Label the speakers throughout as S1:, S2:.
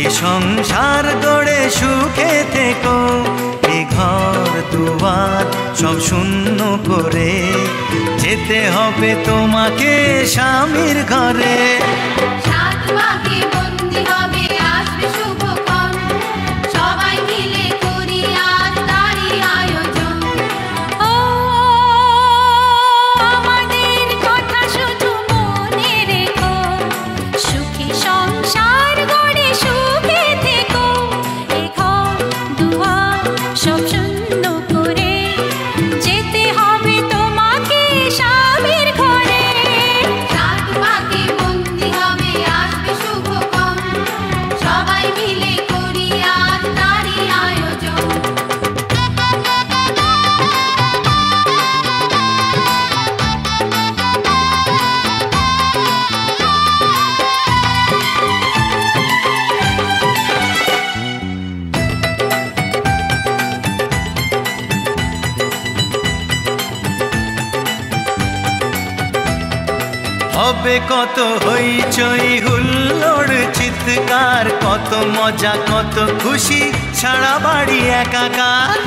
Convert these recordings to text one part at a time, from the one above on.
S1: সুখী সংসার গড়ে সুখে থেকো, এ ঘর দুয়ার সব শূন্য করে যেতে হবে তোমাকে স্বামীর ঘরে।
S2: সাত পাকে বন্দি হবে আসবে শুভক্ষণ, সবাই মিলে করি আজ তারই আয়োজন। ও আমাদের কথা শুধু মনে রেখো, সুখী সংসার গড়ে সুখে থেকো, এ ঘর দুয়ার সব শূন্য করে যেতে হবে তোমাকে স্বামীর ঘরে। সাত পাকে বন্দি হবে আসবে শুভক্ষণ, সবাই মিলে করি আজ তারই আয়োজন।
S1: হবে কত হইচই হুল্লোড় চিৎকার, কত মজা কত খুশি সারা বাড়ি একাকার।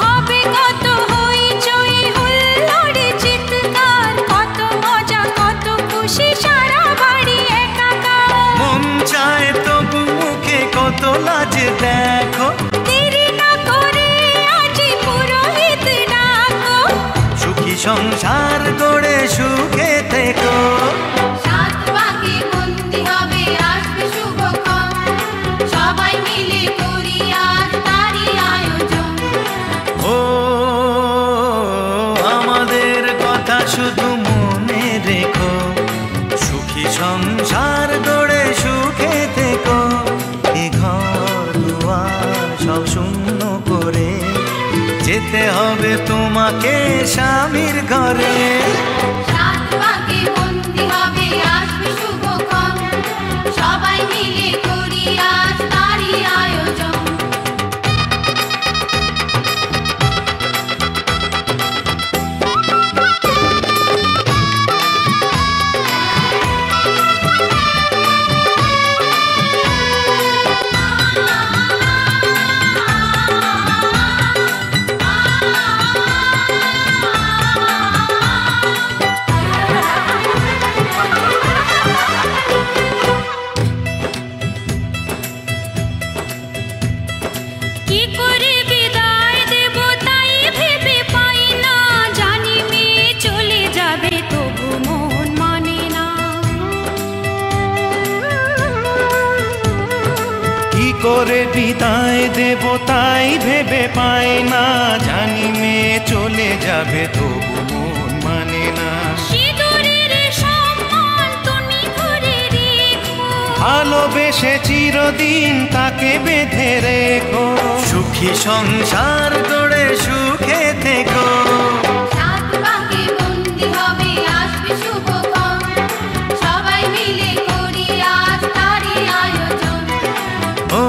S2: হবে কত হইচই হুল্লোড় চিৎকার, কত মজা কত খুশি সারা বাড়ি একাকার।
S1: মন চায় তবু মুখে কত লাজ দেখো,
S2: দেরি না করে আজই পুরোহিত ডাকো,
S1: সুখী সংসার গড়ে সুখে থেকো।
S2: সাত পাকে বন্দি হবে আসবে শুভক্ষণ, সবাই মিলে করি আজ তারই আয়োজন।
S1: ও আমাদের কথা শুধু মনে রেখো, সুখী সংসার গড়ে সুখে থেকো, এ ঘর দুয়ার সব শূন্য করে যেতে হবে তোমাকে স্বামীর ঘরে।
S2: সাত পাকে বন্দি হবে আসবে শুভক্ষণ, সবাই মিলে করি আজ তারই আয়োজন। কি করে বিদায় দেব তাই ভেবে পাই না, জানি মেয়ে চলে যাবে তবু মন মানে না।
S1: কি করে বিদায় দেব তাই ভেবে পাই না, জানি মেয়ে চলে যাবে তবু মন মানে না।
S2: সিঁদুরের সম্মান তুমি ধরে রেখো,
S1: ভালোবেসে চিরদিন তাকে বেঁধে রেখো, সুখী সংসার গড়ে সুখে থেকো।
S2: সাত পাকে বন্দি হবে আসবে শুভক্ষণ, সবাই মিলে করি আজ তারই আয়োজন।
S1: ও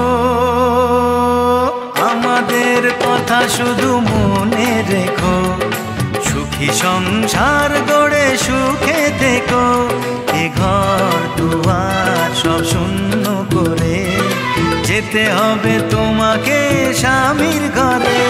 S1: আমাদের কথা শুধু মনে রেখো, সুখী সংসার গড়ে সুখে থেকো, এ ঘর দুয়ার সব শূন্য করে যেতে হবে তোমাকে স্বামীর ঘরে।